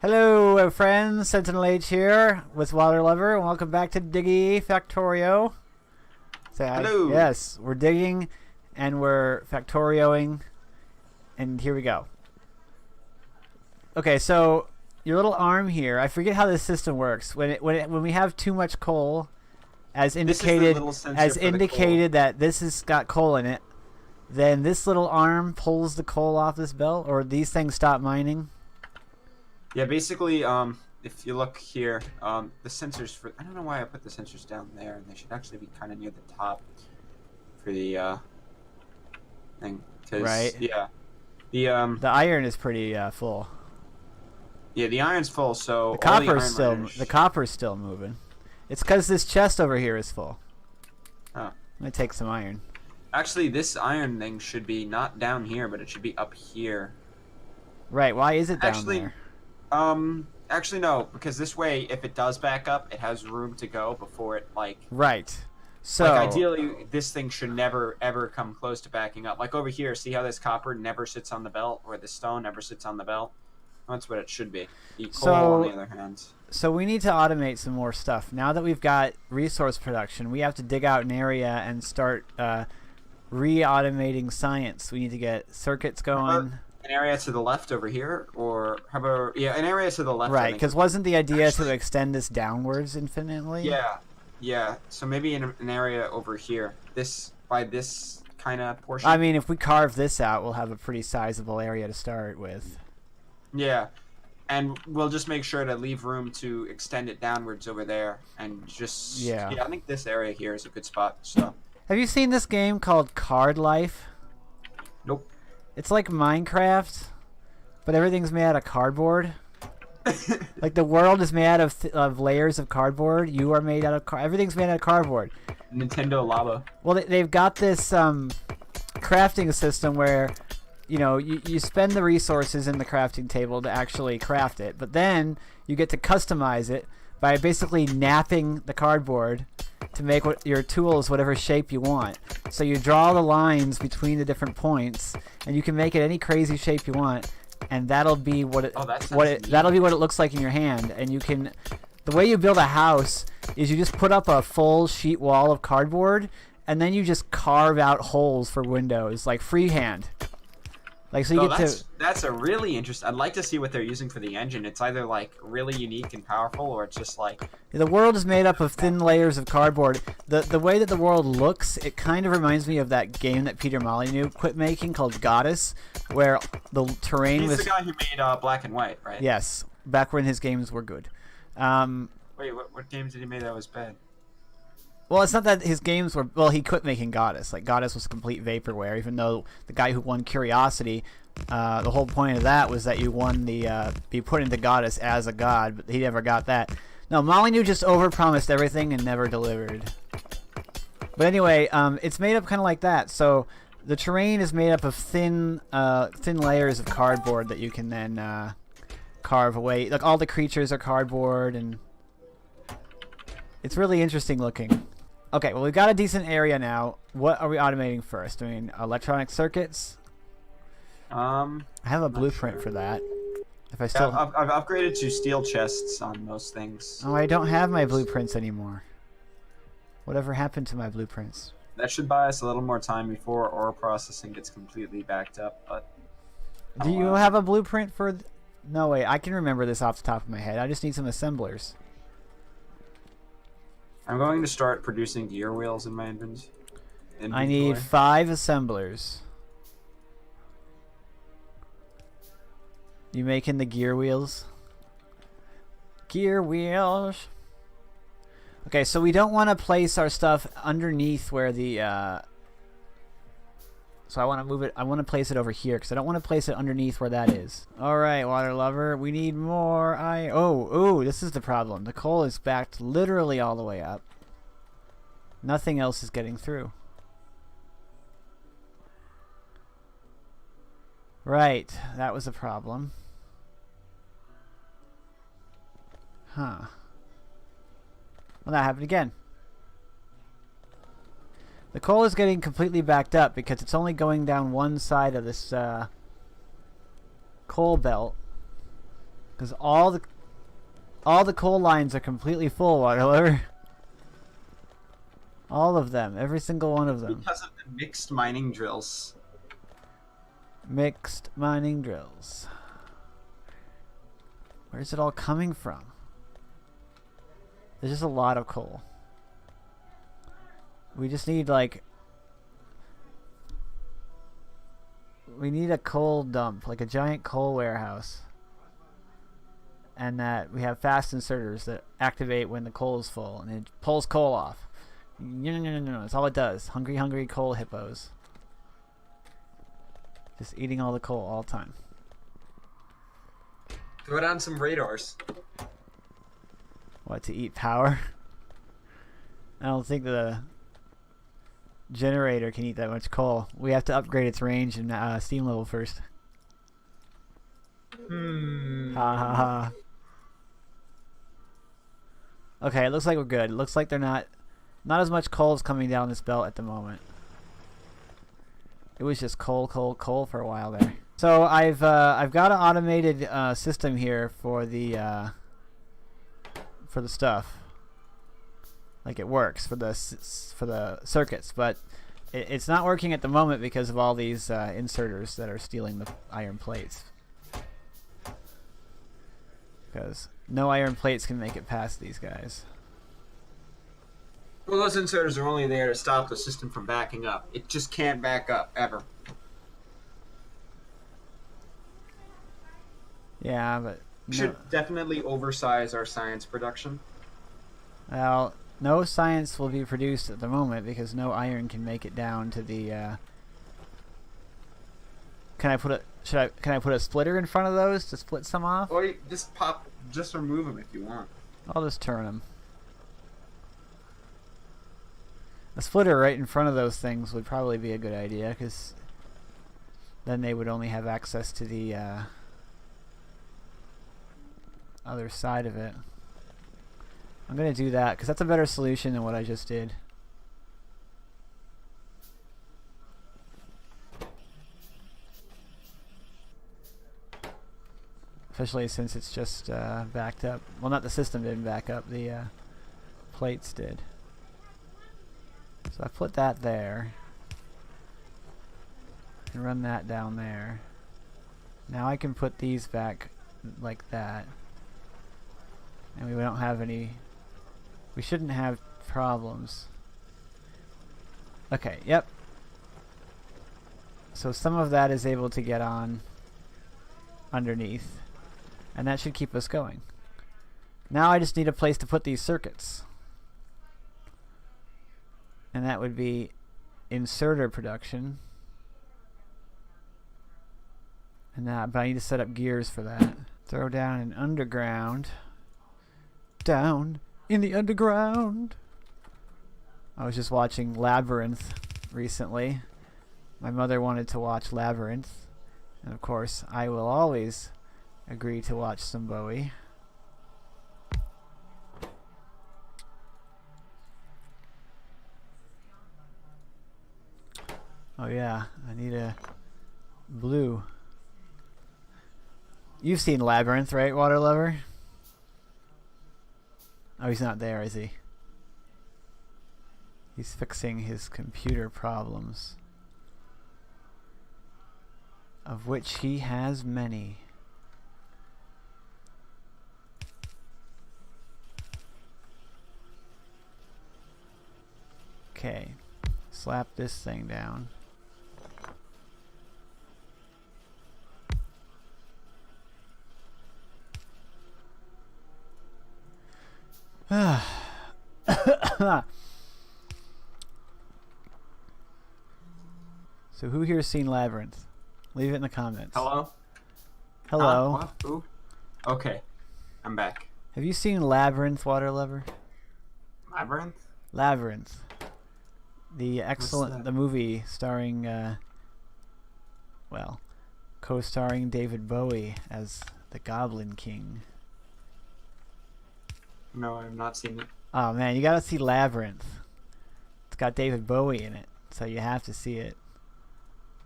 Hello, friends. SentinalhMC here with Waterlubber, and welcome back to Diggy Factorio. Hello. Yes, we're digging, and we're factorioing, and here we go. Okay, so your little arm here. I forget how this system works. When we have too much coal, as indicated that this has got coal in it, then this little arm pulls the coal off this belt, or these things stop mining. Yeah, basically, if you look here, the sensors for... I don't know why I put the sensors down there. They should actually be kind of near the top for the thing. Right. Yeah. The iron is pretty full. Yeah, the iron's full, so the copper's still moving. It's because this chest over here is full. Oh. I'm gonna take some iron. Actually, this iron thing should be not down here, but it should be up here. Right. Why is it down there? Actually no, because this way, if it does back up, it has room to go before it, like... Right. So... Like, ideally, this thing should never, ever come close to backing up. Like, over here, see how this copper never sits on the belt? Or this stone never sits on the belt? That's what it should be. Coal, on the other hand. So we need to automate some more stuff. Now that we've got resource production, we have to dig out an area and start re-automating science. We need to get circuits going. An area to the left over here, or how about an area to the left? Right, because wasn't the idea to extend this downwards infinitely? Yeah. So maybe in an area over here, by this kind of portion. I mean, if we carve this out, we'll have a pretty sizable area to start with. Yeah, and we'll just make sure to leave room to extend it downwards over there, and just I think this area here is a good spot. So. Have you seen this game called Card Life? Nope. It's like Minecraft, but everything's made out of cardboard. Like the world is made out of layers of cardboard. You are made out of everything's made out of cardboard. Nintendo Lava. Well, they've got this crafting system where, you know, you spend the resources in the crafting table to actually craft it, but then you get to customize it by basically napping the cardboard to make your tools whatever shape you want. So you draw the lines between the different points, and you can make it any crazy shape you want, and that'll be what it looks like in your hand. And you can, the way you build a house is you just put up a full sheet wall of cardboard, and then you just carve out holes for windows like freehand. Like, so you that's a really interesting. I'd like to see what they're using for the engine. It's either like really unique and powerful, or it's just like the world is made up of thin layers of cardboard. The way that the world looks, it kind of reminds me of that game that Peter Molyneux quit making called Goddess, where the terrain was. He's the guy who made Black and White, right? Yes, back when his games were good. Wait, what games did he make that was bad? Well, it's not that his games were... Well, he quit making Goddess. Like, Goddess was complete vaporware, even though the guy who won Curiosity, the whole point of that was that you won the... be put into Goddess as a god, but he never got that. No, Molyneux just overpromised everything and never delivered. But anyway, it's made up kind of like that. So the terrain is made up of thin layers of cardboard that you can then carve away. Like, all the creatures are cardboard, and... It's really interesting looking. Okay, well, we've got a decent area now. What are we automating first? I mean, electronic circuits? I have a blueprint for that. If I still... I've upgraded to steel chests on most things. Oh, I don't have my blueprints anymore. Whatever happened to my blueprints? That should buy us a little more time before ore processing gets completely backed up, but... Do you have a blueprint for... No, wait, I can remember this off the top of my head. I just need some assemblers. I'm going to start producing gear wheels in my inventory. I need 5 assemblers. You making the gear wheels? Gear wheels. Okay, so we don't want to place our stuff underneath where the... So I want to move it. I want to place it over here because I don't want to place it underneath where that is. All right, Waterlubber, we need more iron. Oh, this is the problem. The coal is backed literally all the way up. Nothing else is getting through. Right, that was a problem. Huh. Well, that happened again. The coal is getting completely backed up because it's only going down one side of this coal belt, because all the coal lines are completely full, Waterlubber. All of them, every single one of them. Because of the mixed mining drills. Mixed mining drills. Where's it all coming from? There's just a lot of coal. We just need like... We need a coal dump, like a giant coal warehouse. And that we have fast inserters that activate when the coal is full, and it pulls coal off. No, that's all it does. Hungry, hungry coal hippos. Just eating all the coal all the time. Throw down some radars. What, to eat power? I don't think the generator can eat that much coal. We have to upgrade its range and steam level first. Ha ha ha. Okay, it looks like we're good. It looks like they're not as much coal is coming down this belt at the moment. It was just coal for a while there. So I've got an automated system here for the stuff. Like it works for the circuits, but it's not working at the moment because of all these inserters that are stealing the iron plates. Because no iron plates can make it past these guys. Well, those inserters are only there to stop the system from backing up. It just can't back up, ever. Yeah, but... We should definitely oversize our science production. Well, no science will be produced at the moment because no iron can make it down to the... Can I put a splitter in front of those to split some off? Or you just remove them if you want. I'll just turn them. A splitter right in front of those things would probably be a good idea, because then they would only have access to the other side of it. I'm going to do that, because that's a better solution than what I just did. Especially since it's just backed up. Well, not the system didn't back up, the plates did. So I put that there. And run that down there. Now I can put these back like that. And we don't have any... We shouldn't have problems. Okay, yep. So some of that is able to get on underneath. And that should keep us going. Now I just need a place to put these circuits. And that would be inserter production. And that, but I need to set up gears for that. Throw down an underground. Down in the underground. I was just watching Labyrinth recently. My mother wanted to watch Labyrinth. And of course, I will always agree to watch some Bowie. Oh yeah, I need a blue. You've seen Labyrinth, right, Waterlubber? Oh, he's not there, is he? He's fixing his computer problems, of which he has many. Okay, slap this thing down. So who here's seen Labyrinth? Leave it in the comments. Hello? Hello. What? Who? Okay, I'm back. Have you seen Labyrinth, Waterlubber? Labyrinth? Labyrinth. The excellent, the movie starring, well, co-starring David Bowie as the Goblin King. No, I've not seen it. Oh man, you gotta see Labyrinth. It's got David Bowie in it, so you have to see it.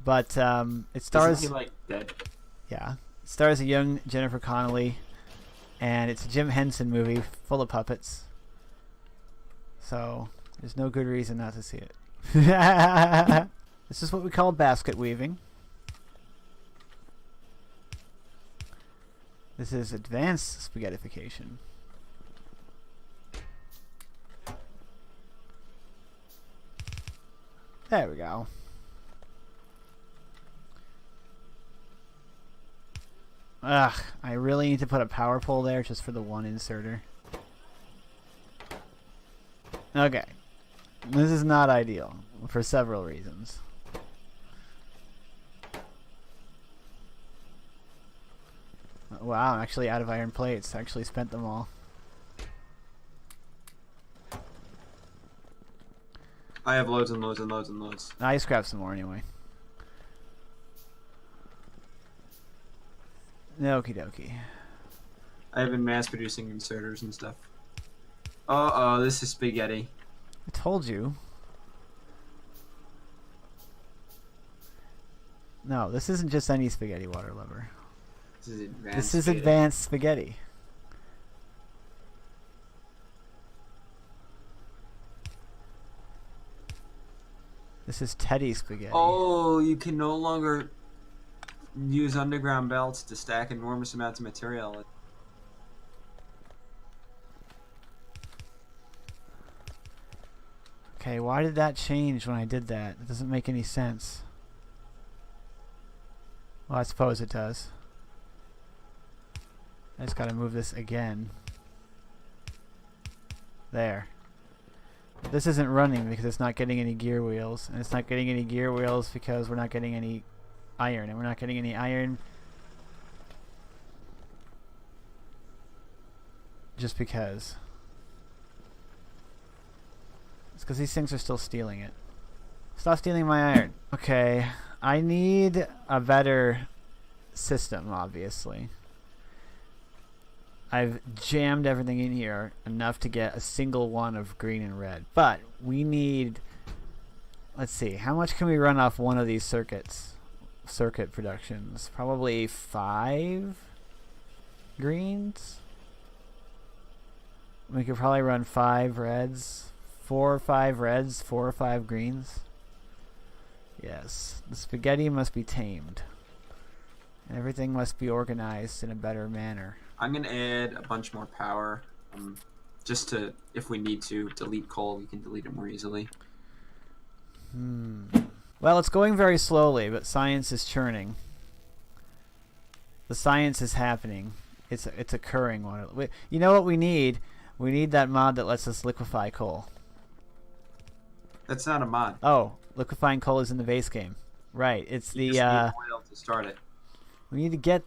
But it stars. Isn't he like dead? Yeah, It stars a young Jennifer Connelly, and it's a Jim Henson movie full of puppets. So there's no good reason not to see it. This is what we call basket weaving. This is advanced spaghettification. There we go. Ugh, I really need to put a power pole there just for the one inserter. Okay. This is not ideal for several reasons. Wow, I'm actually out of iron plates. I actually spent them all. I have loads and loads and loads and loads. I scrap some more anyway. Okie dokie. I have been mass producing inserters and stuff. Uh-oh, this is spaghetti. I told you. No, this isn't just any spaghetti, Waterlubber. This is advanced. This is spaghetti. advanced spaghetti. This is Teddy spaghetti. Oh, you can no longer use underground belts to stack enormous amounts of material. Okay, why did that change when I did that? It doesn't make any sense. Well, I suppose it does. I just gotta move this again. There. This isn't running because it's not getting any gear wheels. And it's not getting any gear wheels because we're not getting any iron. And we're not getting any iron just because. It's because these things are still stealing it. Stop stealing my iron. Okay, I need a better system, obviously. I've jammed everything in here enough to get a single one of green and red. But we need... Let's see, how much can we run off one of these circuits? Circuit productions. Probably 5 greens? We could probably run 5 reds. 4 or 5 reds, 4 or 5 greens. Yes, the spaghetti must be tamed. And everything must be organized in a better manner. I'm gonna add a bunch more power, just to, if we need to, delete coal, we can delete it more easily. Well, it's going very slowly, but science is churning. The science is happening. It's occurring. You know what we need? We need that mod that lets us liquefy coal. That's not a mod. Oh, liquefying coal is in the base game. Right, it's You the... just need oil to start it. We need to get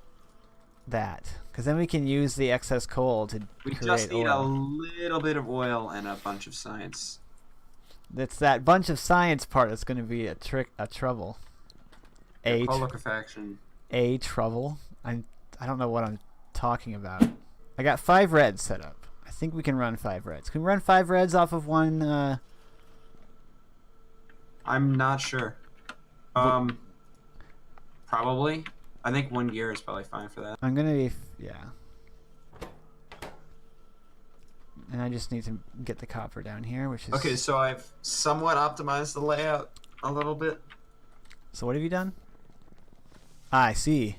that, because then we can use the excess coal to create We just need oil. a little bit of oil and a bunch of science. It's that bunch of science part that's going to be a trouble. Coal liquefaction. A trouble. I don't know what I'm talking about. I got 5 reds set up. I think we can run 5 reds. Can we run 5 reds off of one? I'm not sure. Probably. I think 1 gear is probably fine for that. I'm gonna be yeah. And I just need to get the copper down here, which is Okay. So I've somewhat optimized the layout a little bit. So what have you done? I see.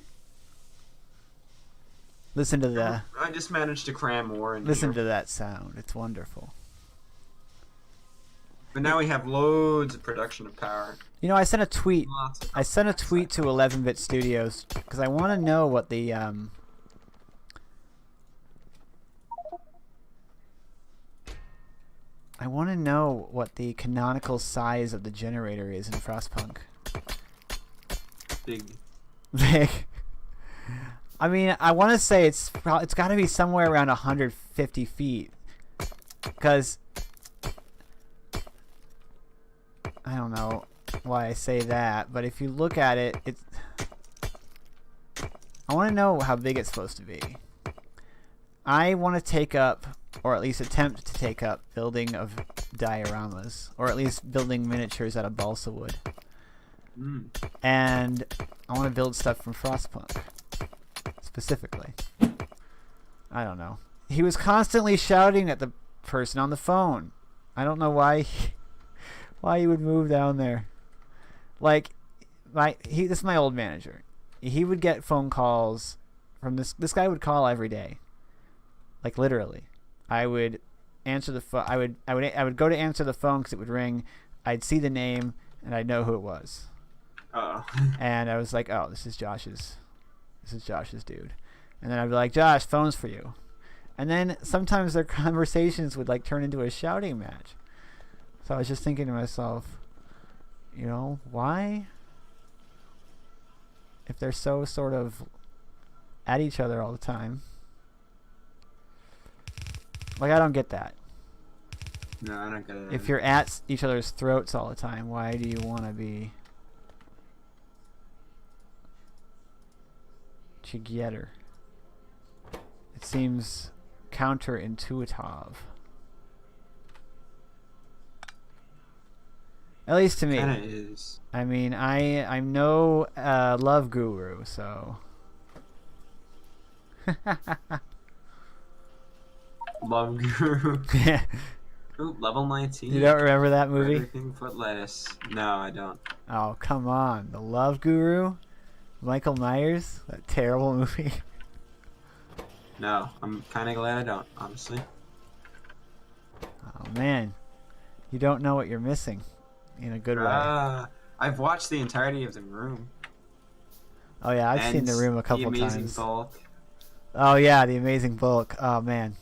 Listen to the. I just managed to cram more in Listen here. to that sound. It's wonderful. But now we have loads of production of power. You know, I sent a tweet. Lots of I sent a tweet to 11-bit Studios because I want to know what the I want to know what the canonical size of the generator is in Frostpunk. big. Big. I mean, I want to say it's got to be somewhere around 150 feet, because I don't know why I say that, but if you look at it, I want to know how big it's supposed to be. I want to take up, or at least attempt to take up, building of dioramas, or at least building miniatures out of balsa wood. And I want to build stuff from Frostpunk. specifically. I don't know. He was constantly shouting at the person on the phone. I don't know why he would move down there. Like, this is my old manager. He would get phone calls from this guy would call every day. Like, literally. I would answer the phone. I would go to answer the phone because it would ring. I'd see the name and I'd know who it was. And I was like, oh, this is Josh's dude. And then I'd be like, Josh, phone's for you. And then sometimes their conversations would like turn into a shouting match. So I was just thinking to myself, you know, why? If they're so sort of at each other all the time. Like, I don't get that. No, I don't get it. If you're at each other's throats all the time, why do you want to be together? It seems counterintuitive. At least to me. Kinda is. I mean, I'm no love guru, so. Love Guru. Yeah. Ooh, level 19. You don't remember that movie? Everything foot lettuce. No, I don't. Oh, come on. The Love Guru? Michael Myers? That terrible movie. No, I'm kind of glad I don't, honestly. Oh, man. You don't know what you're missing. In a good way. I've watched the entirety of The Room. Oh, yeah. I've seen The Room a couple times. The Amazing times. Bulk. Oh, yeah. The Amazing Bulk. Oh, man.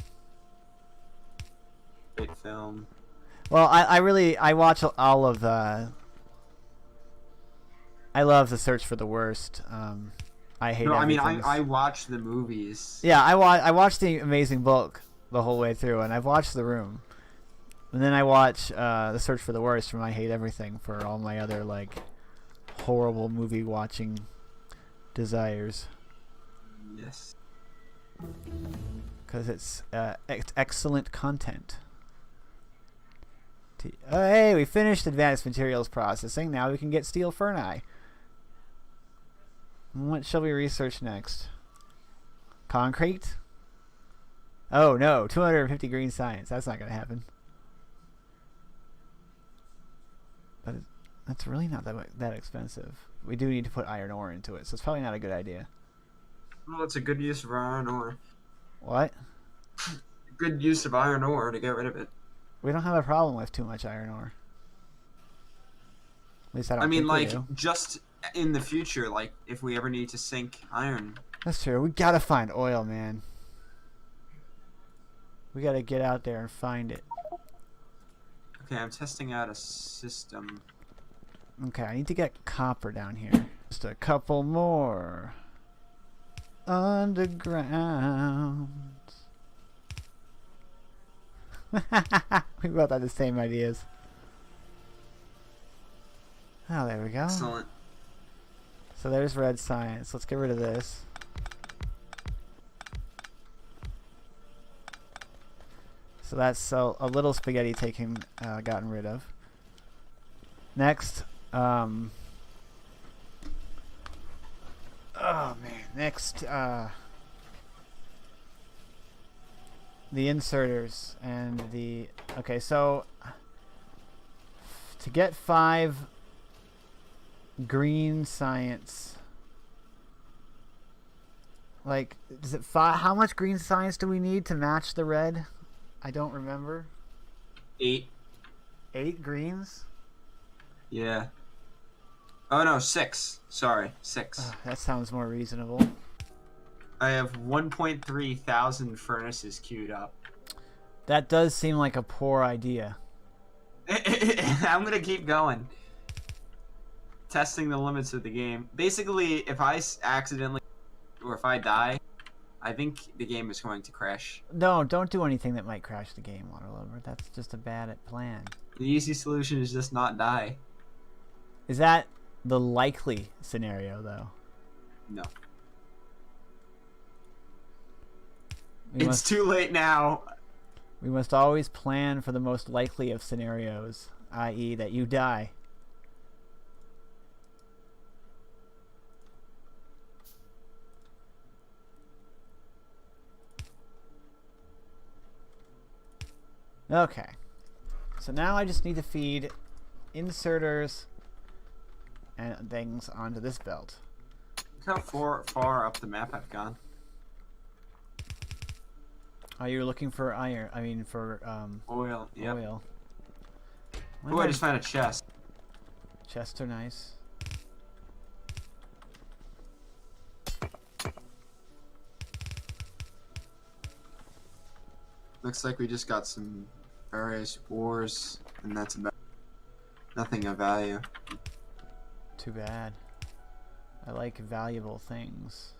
Great film. Well, I watch all of I love The Search for the Worst. I hate. No, I mean I watch the movies. Yeah, I watched The Amazing Bulk the whole way through, and I've watched The Room, and then I watch The Search for the Worst from I Hate Everything for all my other like horrible movie watching desires. Yes. Because it's excellent content. Oh, hey, we finished advanced materials processing. Now we can get steel ferni. What shall we research next? Concrete? Oh, no. 250 green science. That's not going to happen. But that's really not that expensive. We do need to put iron ore into it, so it's probably not a good idea. Well, it's a good use of iron ore. What? Good use of iron ore to get rid of it. We don't have a problem with too much iron ore. At least I don't. I mean, think like, we do. just in the future, like, if we ever need to sink iron. That's true. We gotta find oil, man. We gotta get out there and find it. Okay, I'm testing out a system. Okay, I need to get copper down here. Just a couple more. Underground. We both had the same ideas. Oh, there we go. Excellent. So there's red science. Let's get rid of this. So that's a little spaghetti gotten rid of. Next, oh man, next, the inserters and the, okay, so to get 5 green science, like, is it 5? How much green science do we need to match the red? I don't remember. 8. 8 greens? Yeah. Oh no, 6. Sorry, 6. That sounds more reasonable. I have 1.3 thousand furnaces queued up. That does seem like a poor idea. I'm gonna keep going. Testing the limits of the game. Basically, if I accidentally, or if I die, I think the game is going to crash. No, don't do anything that might crash the game, Waterlubber. That's just a bad plan. The easy solution is just not die. Is that the likely scenario, though? No. It's too late now. We must always plan for the most likely of scenarios, i.e. that you die. Okay. So now I just need to feed inserters and things onto this belt. Look how far up the map I've gone. Oh, you were looking for iron. I mean, for Oil. Yep. oil. Oh, I just found a chest. Chests are nice. Looks like we just got some various ores, and that's about nothing of value. Too bad. I like valuable things.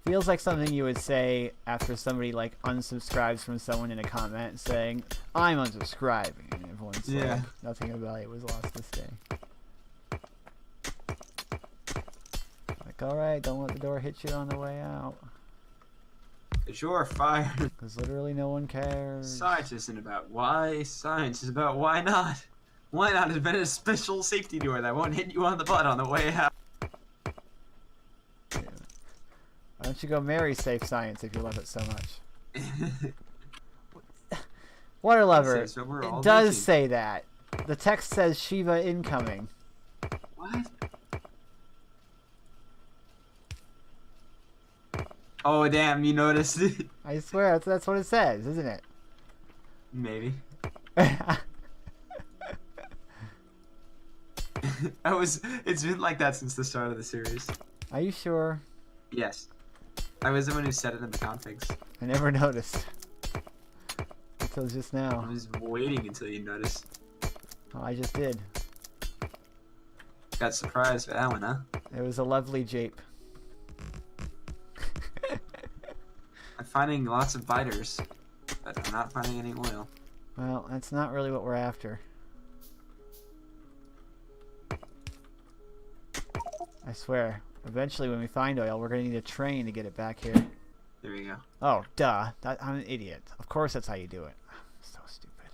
Feels like something you would say after somebody like unsubscribes from someone in a comment saying, "I'm unsubscribing," and everyone's like, "Nothing of value was lost this day." Like, all right, don't let the door hit you on the way out. Cause you're fired. Because literally no one cares. Science isn't about why. Science is about why not. Why not invent a special safety door that won't hit you on the butt on the way out? Yeah. Why don't you go marry safe science if you love it so much? Waterlubber, it does say that. The text says Shiva incoming. What? Oh damn, you noticed it? I swear, that's what it says, isn't it? Maybe. It's been like that since the start of the series. Are you sure? Yes. I was the one who set it in the configs. I never noticed. Until just I now. was waiting until you noticed. Oh, I just did. Got surprised by that one, huh? It was a lovely jape. I'm finding lots of biters, but I'm not finding any oil. Well, that's not really what we're after. I swear. Eventually, when we find oil, we're going to need a train to get it back here. There we go. Oh, duh. I'm an idiot. Of course that's how you do it. So stupid.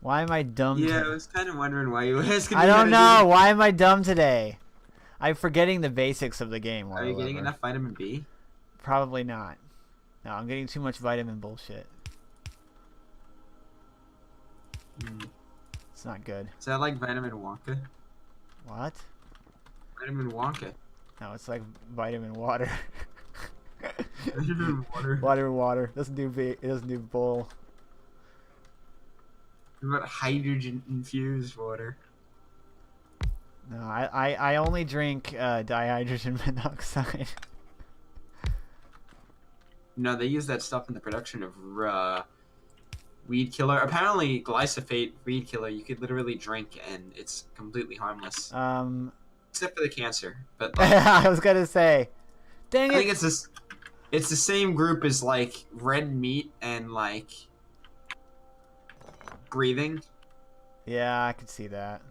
Why am I dumb Yeah, today? I was kind of wondering why you were asking me. I don't know. Why am I dumb today? I'm forgetting the basics of the game. Are you getting enough vitamin B? Probably not. No, I'm getting too much vitamin bullshit. It's not good. Is that like vitamin Wonka? What? Vitamin Wonka. No, it's like vitamin water. Vitamin water. Water. It doesn't do bowl. What about hydrogen infused water? No, I only drink dihydrogen monoxide. No, they use that stuff in the production of weed killer. Apparently, glyphosate weed killer you could literally drink and it's completely harmless. Except for the cancer. But like, I was gonna say, dang it. I think it's this. It's the same group as like red meat and like breathing. Yeah, I could see that.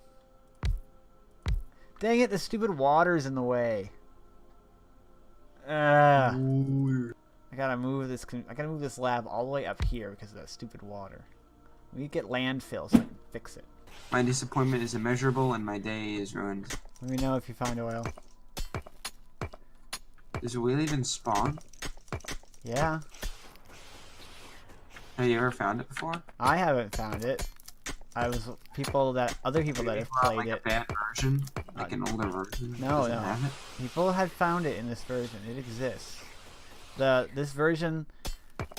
Dang it! The stupid water's in the way. I gotta move this lab all the way up here because of that stupid water. We get landfill so I can fix it. My disappointment is immeasurable and my day is ruined. Let me know if you find oil. Does oil even spawn? Yeah. Have you ever found it before? I haven't found it. Other people that have played like it. A bad version, like an older version. No. Have it? People had found it in this version. It exists. This version,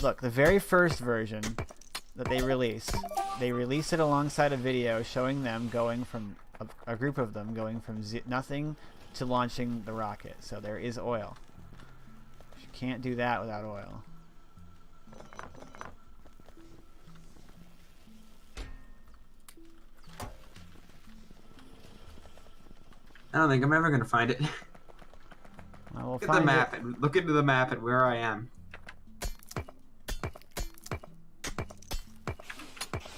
look, the very first version that they released it alongside a video showing them going from a group of them going from nothing to launching the rocket. So there is oil. You can't do that without oil. I don't think I'm ever gonna find it. Well, we'll Look at the find map. it. Look into the map at where I am.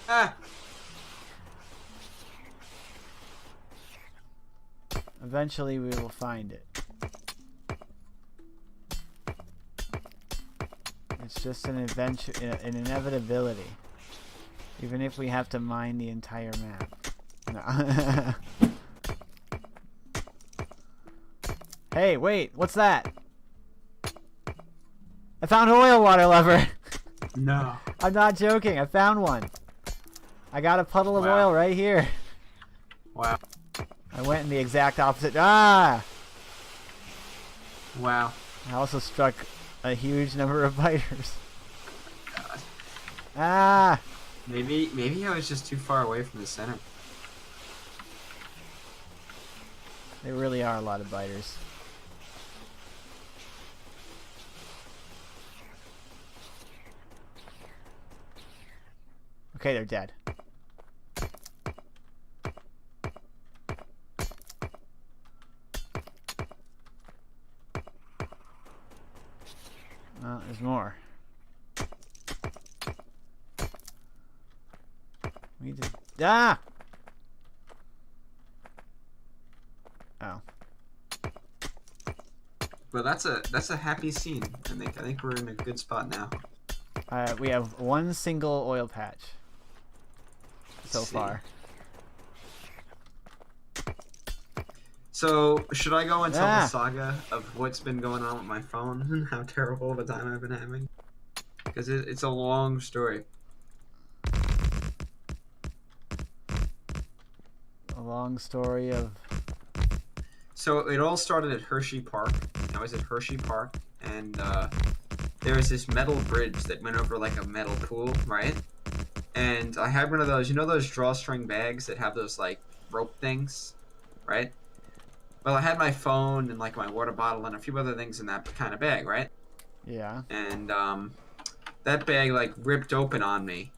Ah! Eventually, we will find it. It's just an adventure, an inevitability. Even if we have to mine the entire map. No. Hey, wait, what's that? I found oil, Waterlubber. No. I'm not joking. I found one. I got a puddle of Wow. oil right here. Wow. I went in the exact opposite. Ah! Wow. I also struck a huge number of biters. God. Ah! Maybe I was just too far away from the center. There really are a lot of biters. Okay, they're dead. There's more. We need to... Ah! Oh. But that's a happy scene. I think we're in a good spot now. We have one single oil patch so Let's see. far. So, should I go and tell the saga of what's been going on with my phone and how terrible of a time I've been having? Because it's a long story. A long story of... So, it all started at Hershey Park. I was at Hershey Park, and there was this metal bridge that went over like a metal pool, right? And I had one of those, you know those drawstring bags that have those like rope things, right? Well, I had my phone and like my water bottle and a few other things in that kind of bag, right? Yeah. And that bag like ripped open on me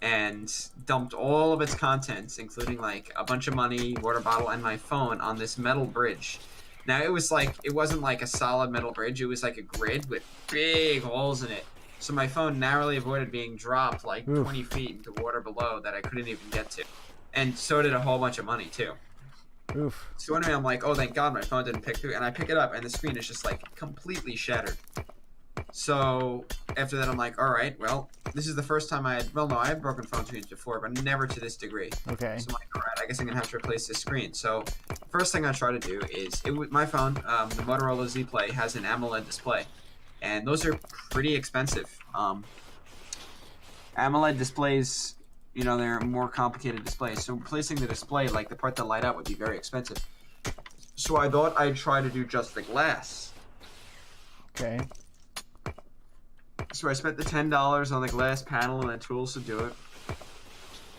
and dumped all of its contents, including like a bunch of money, water bottle, and my phone on this metal bridge. Now it wasn't like a solid metal bridge. It was like a grid with big holes in it. So my phone narrowly avoided being dropped like 20 feet into water below that I couldn't even get to. And so did a whole bunch of money too. Oof. So anyway, I'm like, oh, thank God my phone didn't pick through. And I pick it up, and the screen is just, like, completely shattered. So after that, I'm like, all right, well, this is the first time I had broken phone screens before, but never to this degree. Okay. So I'm like, all right, I guess I'm going to have to replace this screen. So first thing I try to do is, my phone, the Motorola Z Play, has an AMOLED display. And those are pretty expensive. AMOLED displays... You know, they're more complicated displays. So replacing the display, like the part that light up, would be very expensive. So I thought I'd try to do just the glass. Okay. So I spent the $10 on the glass panel and the tools to do it.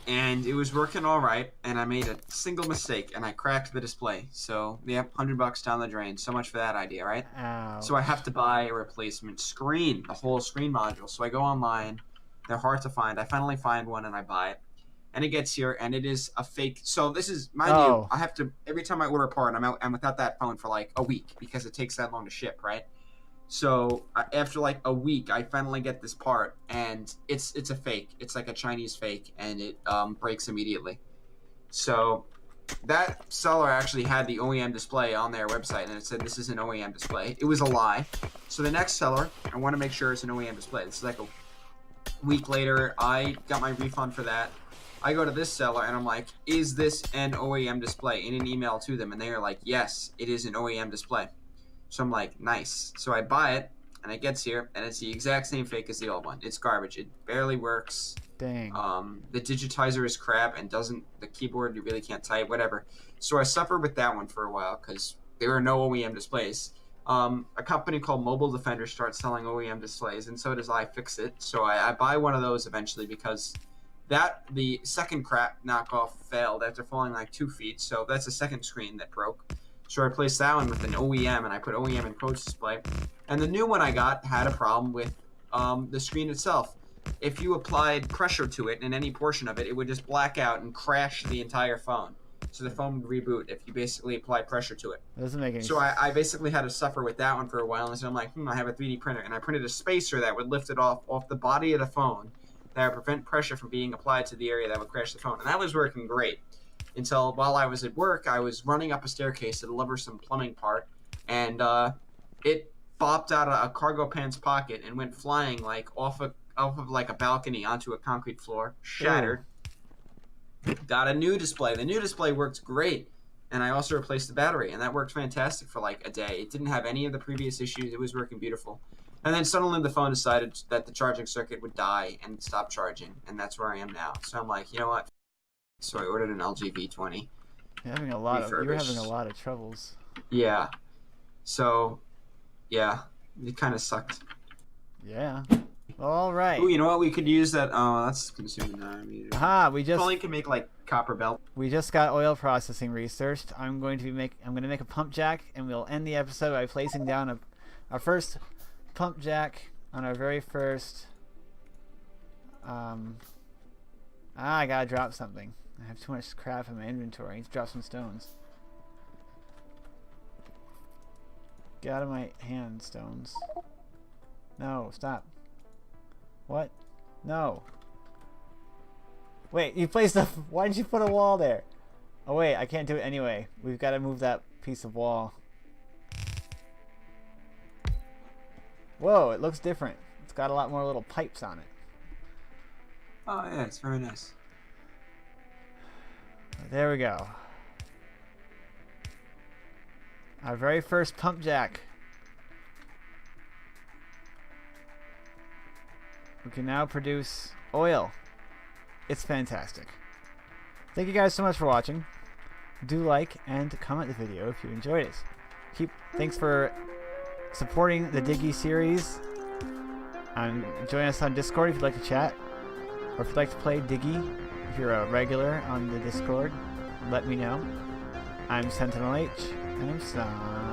And it was working all right, and I made a single mistake, and I cracked the display. So, yep, $100 down the drain. So much for that idea, right? Ouch. So I have to buy a replacement screen, the whole screen module. So I go online. They're hard to find. I finally find one and I buy it. And it gets here and it is a fake. So this is, mind you, I have to, every time I order a part, I'm without that phone for like a week because it takes that long to ship, right? So after like a week, I finally get this part and it's a fake. It's like a Chinese fake and it breaks immediately. So that seller actually had the OEM display on their website and it said this is an OEM display. It was a lie. So the next seller, I want to make sure it's an OEM display. This is like a week later, I got my refund for that. I go to this seller and I'm like, is this an OEM display? In an email to them, and they are like, yes, it is an OEM display. So I'm like, nice. So I buy it and it gets here and it's the exact same fake as the old one. It's garbage. It barely works. Dang. The digitizer is crap and the keyboard, you really can't type, whatever. So I suffered with that one for a while because there are no OEM displays. A company called Mobile Defender starts selling OEM displays, and so does iFixit. So I buy one of those eventually because the second crap knockoff failed after falling like 2 feet. So that's the second screen that broke. So I replaced that one with an OEM, and I put OEM in quotes display. And the new one I got had a problem with the screen itself. If you applied pressure to it in any portion of it, it would just black out and crash the entire phone. So the phone would reboot if you basically apply pressure to it. That doesn't make any So sense. I basically had to suffer with that one for a while. And so I'm like, I have a 3D printer. And I printed a spacer that would lift it off the body of the phone that would prevent pressure from being applied to the area that would crash the phone. And that was working great. Until while I was at work, I was running up a staircase to deliver some plumbing part. And it bopped out of a cargo pants pocket and went flying like off of like a balcony onto a concrete floor. Shattered. Ooh. Got a new display. The new display worked great. And I also replaced the battery. And that worked fantastic for like a day. It didn't have any of the previous issues. It was working beautiful. And then suddenly the phone decided that the charging circuit would die and stop charging, and that's where I am now. So I'm like, you know what? So I ordered an LG V20. You're having a lot of troubles. Yeah. So, yeah, it kind of sucked. Yeah. All right. Ooh, you know what? We could use that. Oh, that's consuming 9 meters. Aha! We just only can make like copper belt. We just got oil processing researched. I'm going to make a pump jack, and we'll end the episode by placing down our first pump jack on our very first. I gotta drop something. I have too much crap in my inventory. I need to drop some stones. Get out of my hand, stones. No, stop. What? No. Wait, you placed a... Why did you put a wall there? Oh wait, I can't do it anyway. We've got to move that piece of wall. Whoa, it looks different. It's got a lot more little pipes on it. Oh yeah, it's very nice. There we go. Our very first pump jack. We can now produce oil. It's fantastic. Thank you guys so much for watching. Do like and comment the video if you enjoyed it. Thanks for supporting the Diggy series. And join us on Discord if you'd like to chat. Or if you'd like to play Diggy, if you're a regular on the Discord, let me know. I'm SentinalH, and I'm signing.